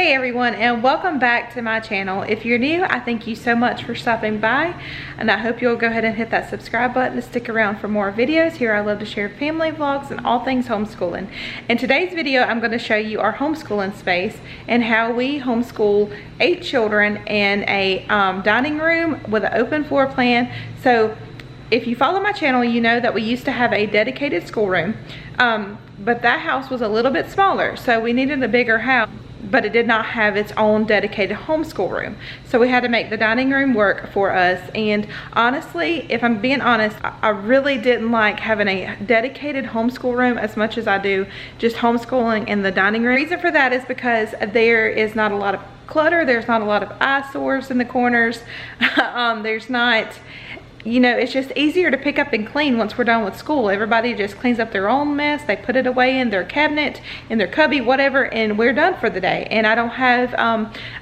Hey everyone, and welcome back to my channel. If you're new, I thank you so much for stopping by, and I hope you'll go ahead and hit that subscribe button to stick around for more videos. Here I love to share family vlogs and all things homeschooling. In today's video, I'm going to show you our homeschooling space and how we homeschool 8 children in a dining room with an open floor plan. So if you follow my channel, you know that we used to have a dedicated schoolroom, but that house was a little bit smaller, so we needed a bigger house, but it did not have its own dedicated homeschool room. So we had to make the dining room work for us. And honestly, if I'm being honest, I really didn't like having a dedicated homeschool room as much as I do just homeschooling in the dining room. The reason for that is because there is not a lot of clutter. There's not a lot of eyesores in the corners. There's not, you know, it's just easier to pick up and clean once we're done with school. Everybody just cleans up their own mess. They put it away in their cabinet, in their cubby, whatever, and we're done for the day. And I don't have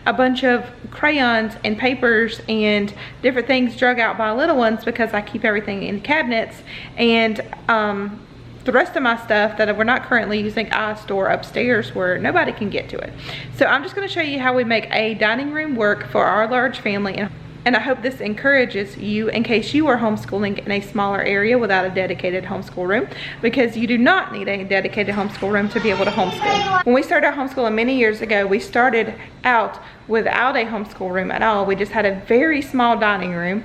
a bunch of crayons and papers and different things drug out by little ones, because I keep everything in cabinets. And the rest of my stuff that we're not currently using, I store upstairs where nobody can get to it. So I'm just going to show you how we make a dining room work for our large family. And I hope this encourages you in case you are homeschooling in a smaller area without a dedicated homeschool room, because you do not need a dedicated homeschool room to be able to homeschool. When we started our homeschooling many years ago, we started out without a homeschool room at all. We just had a very small dining room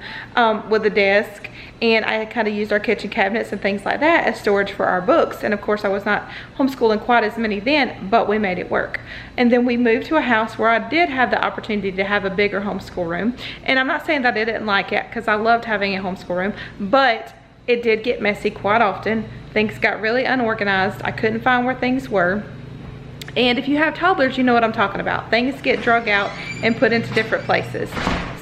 with a desk, and I kind of used our kitchen cabinets and things like that as storage for our books. And of course I was not homeschooling quite as many then, but we made it work. And then we moved to a house where I did have the opportunity to have a bigger homeschool room. And I'm not saying that I didn't like it, because I loved having a homeschool room, but it did get messy quite often. Things got really unorganized. I couldn't find where things were. And if you have toddlers, you know what I'm talking about. Things get drug out and put into different places.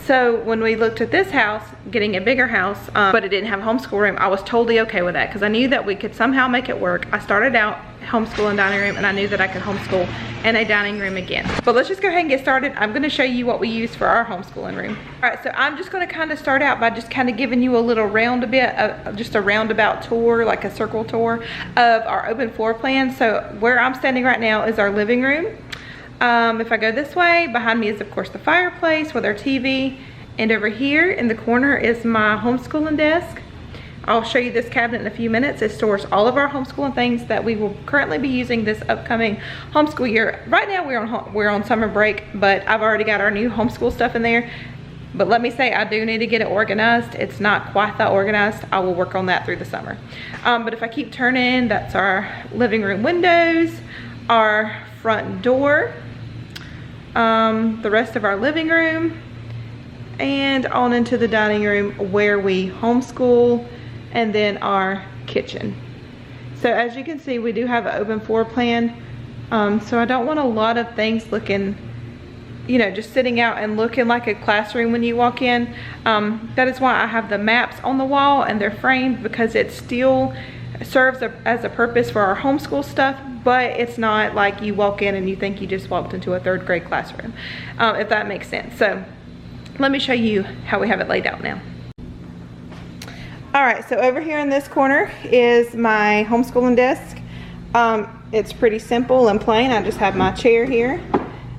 So when we looked at this house, getting a bigger house, but it didn't have a homeschool room, I was totally okay with that, because I knew that we could somehow make it work. I started out homeschooling dining room, and I knew that I could homeschool in a dining room again. But let's just go ahead and get started. I'm going to show you what we use for our homeschooling room. All right, so I'm just going to kind of start out by just kind of giving you a little just a roundabout tour, like a circle tour of our open floor plan. So where I'm standing right now is our living room. If I go this way, behind me is of course the fireplace with our TV, and over here in the corner is my homeschooling desk. I'll show you this cabinet in a few minutes. It stores all of our homeschooling things that we will currently be using this upcoming homeschool year. Right now we're on summer break, but I've already got our new homeschool stuff in there. But let me say, I do need to get it organized. It's not quite that organized. I will work on that through the summer. But if I keep turning, that's our living room windows, our front door, the rest of our living room, and on into the dining room where we homeschool, and then our kitchen. So as you can see, we do have an open floor plan. So I don't want a lot of things looking, you know, just sitting out and looking like a classroom when you walk in. That is why I have the maps on the wall, and they're framed, because it still serves as a purpose for our homeschool stuff, but it's not like you walk in and you think you just walked into a 3rd grade classroom, if that makes sense. So let me show you how we have it laid out now. All right, so over here in this corner is my homeschooling desk. It's pretty simple and plain. I just have my chair here,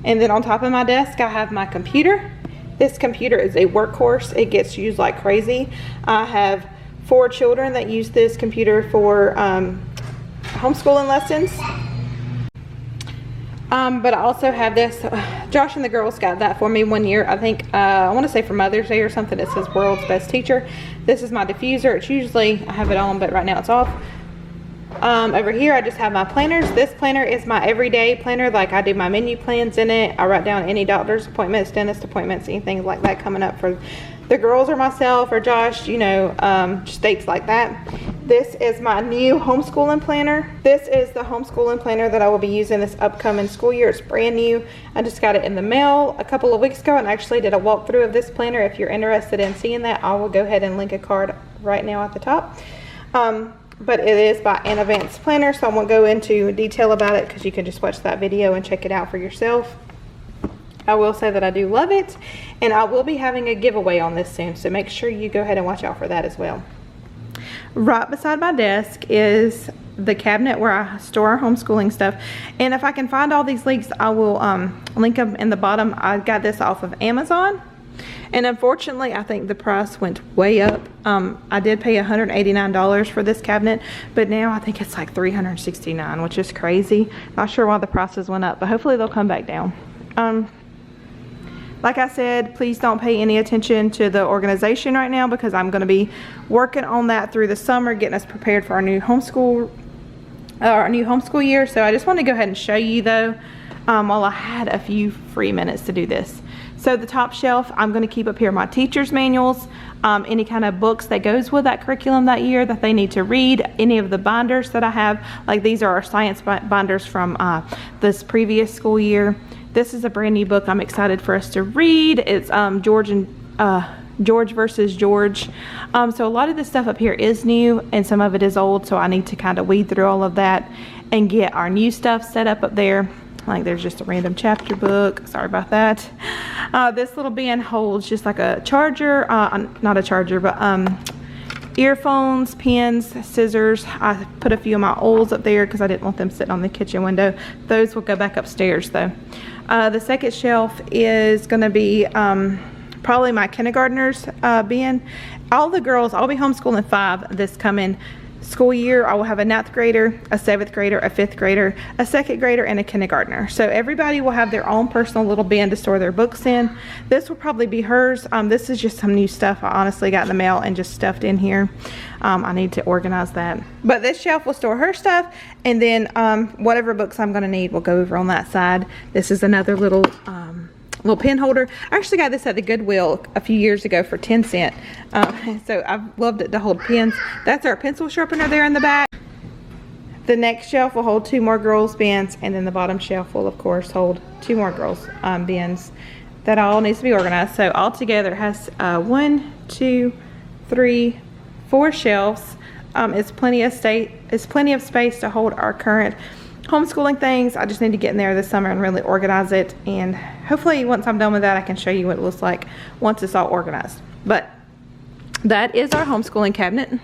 and then on top of my desk I have my computer. This computer is a workhorse. It gets used like crazy. I have 4 children that use this computer for homeschooling lessons. But I also have this. Josh and the girls got that for me one year, I think, I want to say for Mother's Day or something. It says World's Best Teacher. This is my diffuser. It's usually, I have it on, but right now it's off. Over here I just have my planners. This planner is my everyday planner. Like, I do my menu plans in it. I write down any doctor's appointments, dentist appointments, anything like that coming up for the girls or myself or Josh, you know, just dates like that. This is my new homeschooling planner. This is the homeschooling planner that I will be using this upcoming school year. It's brand new. I just got it in the mail a couple of weeks ago and actually did a walkthrough of this planner. If you're interested in seeing that, I will go ahead and link a card right now at the top. But it is by an advanced planner, so I won't go into detail about it, because you can just watch that video and check it out for yourself. I will say that I do love it, and I will be having a giveaway on this soon, so make sure you go ahead and watch out for that as well. Right beside my desk is the cabinet where I store our homeschooling stuff. And if I can find all these links, I will link them in the bottom. I got this off of Amazon. And unfortunately, I think the price went way up. I did pay $189 for this cabinet, but now I think it's like $369, which is crazy. Not sure why the prices went up, but hopefully they'll come back down. Like I said, please don't pay any attention to the organization right now because I'm going to be working on that through the summer, getting us prepared for our new homeschool year. So I just want to go ahead and show you though, while I had a few free minutes to do this. So the top shelf, I'm going to keep up here my teacher's manuals, any kind of books that goes with that curriculum that year that they need to read, any of the binders that I have, like these are our science binders from this previous school year. This is a brand new book I'm excited for us to read. It's George versus George. So a lot of this stuff up here is new and some of it is old, so I need to kind of weed through all of that and get our new stuff set up there. Like there's just a random chapter book, sorry about that. This little bin holds just like a charger, not a charger, but earphones, pens, scissors. I put a few of my oils up there because I didn't want them sitting on the kitchen window. Those will go back upstairs though. The second shelf is gonna be probably my kindergartners bin. All the girls, I'll be homeschooling 5 this coming school year. I will have a 9th grader, a 7th grader, a 5th grader, a 2nd grader, and a kindergartner. So everybody will have their own personal little bin to store their books in. This will probably be hers. This is just some new stuff I honestly got in the mail and just stuffed in here. I need to organize that. But this shelf will store her stuff, and then whatever books I'm gonna need will go over on that side. This is another little pen holder. I actually got this at the Goodwill a few years ago for 10 cents. So I've loved it to hold pens. That's our pencil sharpener there in the back. The next shelf will hold 2 more girls' bins, and then the bottom shelf will of course hold 2 more girls' bins. That all needs to be organized. So all together it has 1, 2, 3, 4 shelves. It's plenty of space to hold our current homeschooling things. I just need to get in there this summer and really organize it, and hopefully once I'm done with that I can show you what it looks like once it's all organized. But that is our homeschooling cabinet.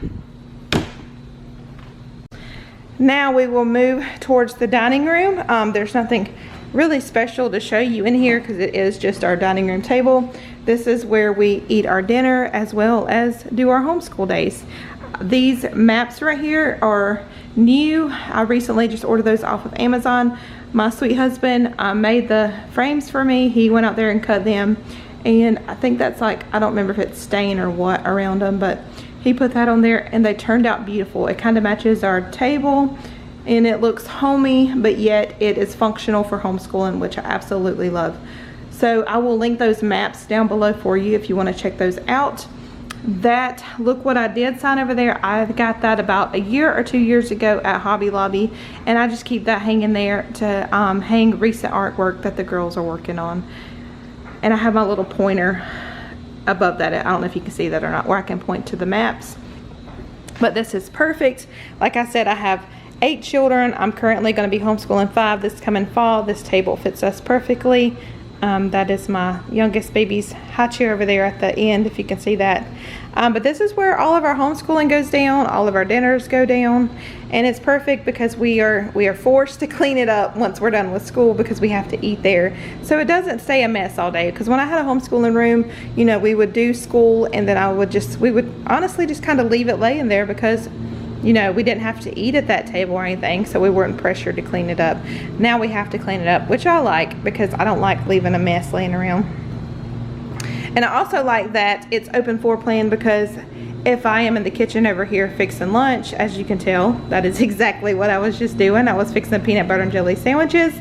Now we will move towards the dining room. There's nothing really special to show you in here because it is just our dining room table. This is where we eat our dinner as well as do our homeschool days. These maps right here are new. I recently just ordered those off of Amazon. My sweet husband made the frames for me. He went out there and cut them, and I think that's like, I don't remember if it's stain or what around them, but he put that on there and they turned out beautiful. It kind of matches our table and it looks homey, but yet it is functional for homeschooling, which I absolutely love. So I will link those maps down below for you if you want to check those out. That look what I did sign over there, I got that about a year or 2 years ago at Hobby Lobby, and I just keep that hanging there to hang recent artwork that the girls are working on. And I have my little pointer above that. I don't know if you can see that or not, where I can point to the maps. But this is perfect. Like I said, I have 8 children. I'm currently going to be homeschooling 5 this coming fall. This table fits us perfectly. That is my youngest baby's high chair over there at the end, if you can see that. But this is where all of our homeschooling goes down, all of our dinners go down, and it's perfect because we are forced to clean it up once we're done with school because we have to eat there. So it doesn't stay a mess all day, because when I had a homeschooling room, you know, we would do school and then we would honestly just kind of leave it laying there because, you know, we didn't have to eat at that table or anything, so we weren't pressured to clean it up. Now we have to clean it up, which I like because I don't like leaving a mess laying around. And I also like that it's open floor plan because if I am in the kitchen over here fixing lunch, as you can tell, that is exactly what I was just doing. I was fixing peanut butter and jelly sandwiches.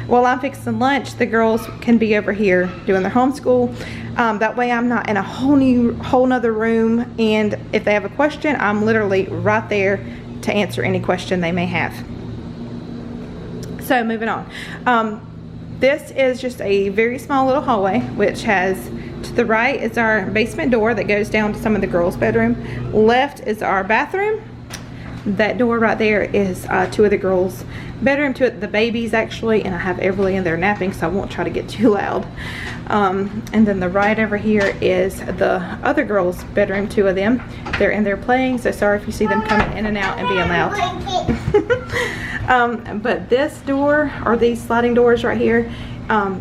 While I'm fixing lunch, the girls can be over here doing their homeschool. That way I'm not in a whole nother room, and if they have a question, I'm literally right there to answer any question they may have. So moving on. This is just a very small little hallway, which has, to the right is our basement door that goes down to some of the girls' bedroom. Left is our bathroom. That door right there is two of the girls' bedroom, two of the babies actually, and I have Everly in there napping, so I won't try to get too loud. And then the right over here is the other girls' bedroom, two of them. They're in there playing, so sorry if you see them coming in and out and being loud. But this door, or these sliding doors right here,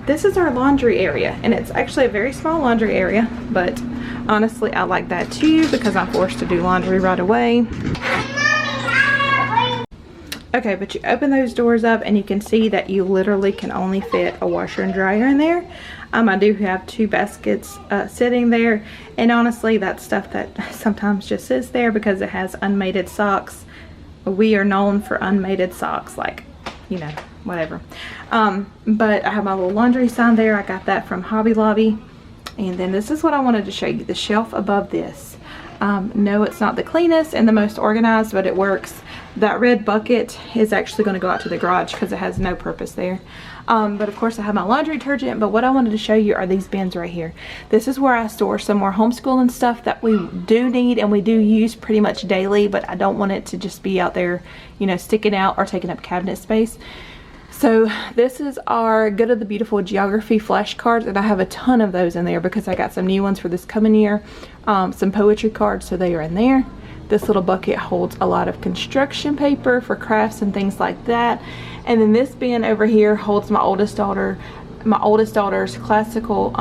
this is our laundry area, and it's actually a very small laundry area, but honestly I like that too because I'm forced to do laundry right away. Okay, but you open those doors up and you can see that you literally can only fit a washer and dryer in there. I do have two baskets sitting there, and honestly that's stuff that sometimes just sits there because it has unmated socks. We are known for unmated socks, like, you know, whatever. But I have my little laundry sign there. I got that from Hobby Lobby. And then this is what I wanted to show you, the shelf above this. No, it's not the cleanest and the most organized, but it works. That red bucket is actually going to go out to the garage because it has no purpose there. But of course I have my laundry detergent, but what I wanted to show you are these bins right here. This is where I store some more homeschooling stuff that we do need and we do use pretty much daily, but I don't want it to just be out there, you know, sticking out or taking up cabinet space. So this is our Good of the Beautiful geography flashcards, and I have a ton of those in there because I got some new ones for this coming year. Some poetry cards, so they are in there. This little bucket holds a lot of construction paper for crafts and things like that. And then this bin over here holds my oldest daughter's classical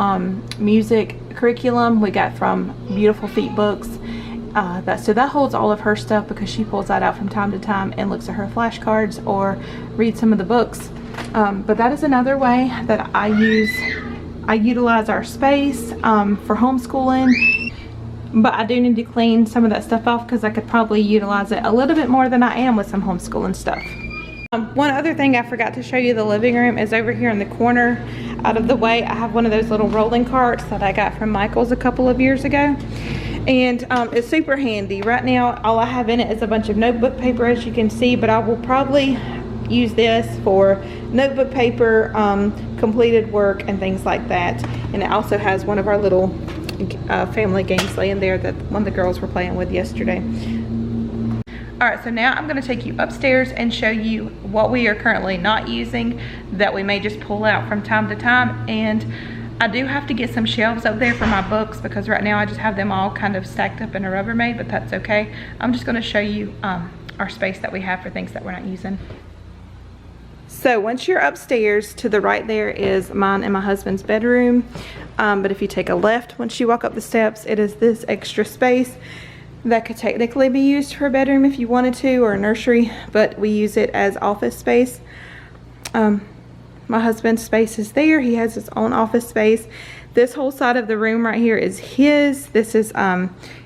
music curriculum we got from Beautiful Feet Books. So that holds all of her stuff because she pulls that out from time to time and looks at her flashcards or reads some of the books. But that is another way that I utilize our space for homeschooling. But I do need to clean some of that stuff off because I could probably utilize it a little bit more than I am with some homeschooling stuff. One other thing I forgot to show you, the living room is over here in the corner out of the way. I have one of those little rolling carts that I got from Michael's a couple of years ago. And it's super handy. Right now all I have in it is a bunch of notebook paper, as you can see, but I will probably use this for notebook paper, completed work and things like that. And it also has one of our little family games laying there that one of the girls were playing with yesterday. Alright, so now I'm going to take you upstairs and show you what we are currently not using that we may just pull out from time to time. And I do have to get some shelves up there for my books because right now I just have them all kind of stacked up in a Rubbermaid, but that's okay. I'm just going to show you our space that we have for things that we're not using. So once you're upstairs, to the right there is mine and my husband's bedroom. But if you take a left, once you walk up the steps, it is this extra space that could technically be used for a bedroom if you wanted to, or a nursery, but we use it as office space. My husband's space is there. He has his own office space. This whole side of the room right here is his. This is,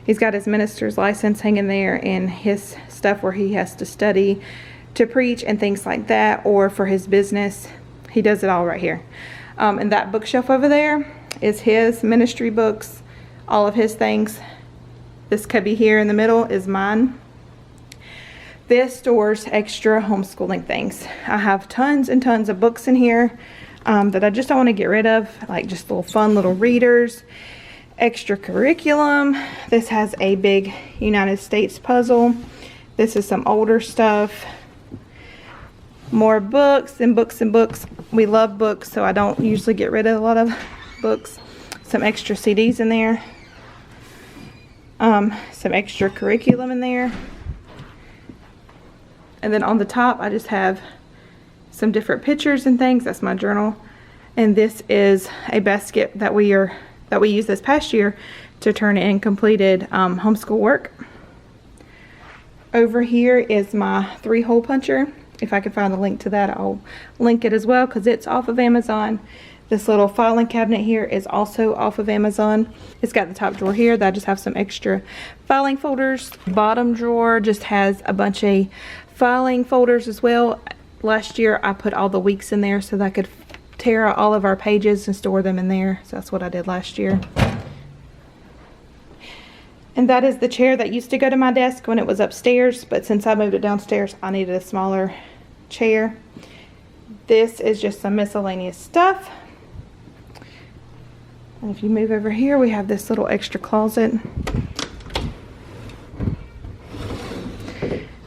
he's got his minister's license hanging there and his stuff where he has to study to preach and things like that, or for his business. He does it all right here. And that bookshelf over there is his ministry books, all of his things. This cubby here in the middle is mine. This stores extra homeschooling things. I have tons and tons of books in here that I just don't want to get rid of, like just little fun little readers, extra curriculum. This has a big United States puzzle. This is some older stuff. More books and books and books. We love books, so I don't usually get rid of a lot of books. Some extra CDs in there. Some extra curriculum in there. And then on the top I just have some different pictures and things. That's my journal. And this is a basket that we used this past year to turn in completed homeschool work. Over here is my 3-hole puncher. If I can find the link to that, I'll link it as well because it's off of Amazon. This little filing cabinet here is also off of Amazon. It's got the top drawer here that I just have some extra filing folders. Bottom drawer just has a bunch of filing folders as well. Last year I put all the weeks in there so that I could tear out all of our pages and store them in there. So that's what I did last year. And that is the chair that used to go to my desk when it was upstairs, but since I moved it downstairs, I needed a smaller chair. This is just some miscellaneous stuff. And if you move over here, we have this little extra closet.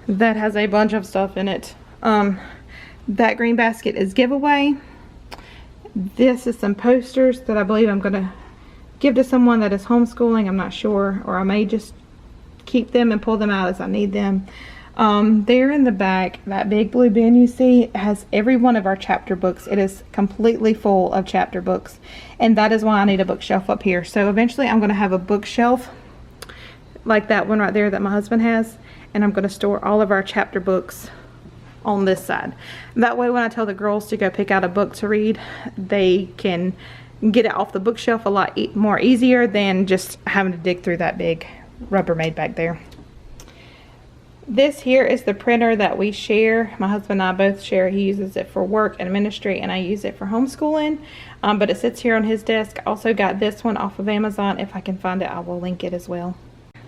that has a bunch of stuff in it. That green basket is giveaway. This is some posters that I believe I'm gonna give to someone that is homeschooling. I'm not sure, or I may just keep them and pull them out as I need them. There in the back, that big blue bin you see has every one of our chapter books. It is completely full of chapter books, and that is why I need a bookshelf up here. So eventually I'm going to have a bookshelf like that one right there that my husband has, and I'm going to store all of our chapter books on this side. That way when I tell the girls to go pick out a book to read, they can get it off the bookshelf a lot more easier than just having to dig through that big Rubbermaid back there. This here is the printer that we share. My husband and I both share. He uses it for work and ministry, and I use it for homeschooling. But it sits here on his desk. I also got this one off of Amazon. If I can find it, I will link it as well.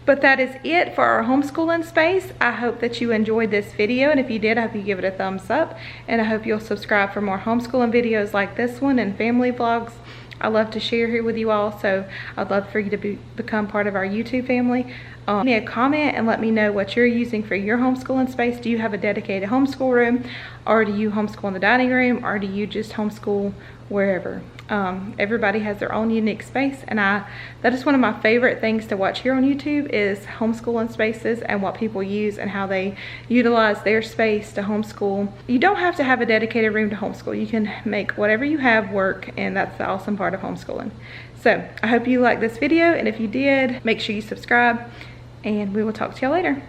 But that is it for our homeschooling space. I hope that you enjoyed this video, and if you did, I hope you give it a thumbs up, and I hope you'll subscribe for more homeschooling videos like this one and family vlogs. I love to share here with you all, so I'd love for you to become part of our YouTube family. Leave me a comment and let me know what you're using for your homeschooling space. Do you have a dedicated homeschool room, or do you homeschool in the dining room, or do you just homeschool wherever? Everybody has their own unique space, and that is one of my favorite things to watch here on YouTube is homeschooling spaces and what people use and how they utilize their space to homeschool. You don't have to have a dedicated room to homeschool. You can make whatever you have work, and that's the awesome part of homeschooling. So I hope you liked this video, and if you did, make sure you subscribe, and we will talk to y'all later.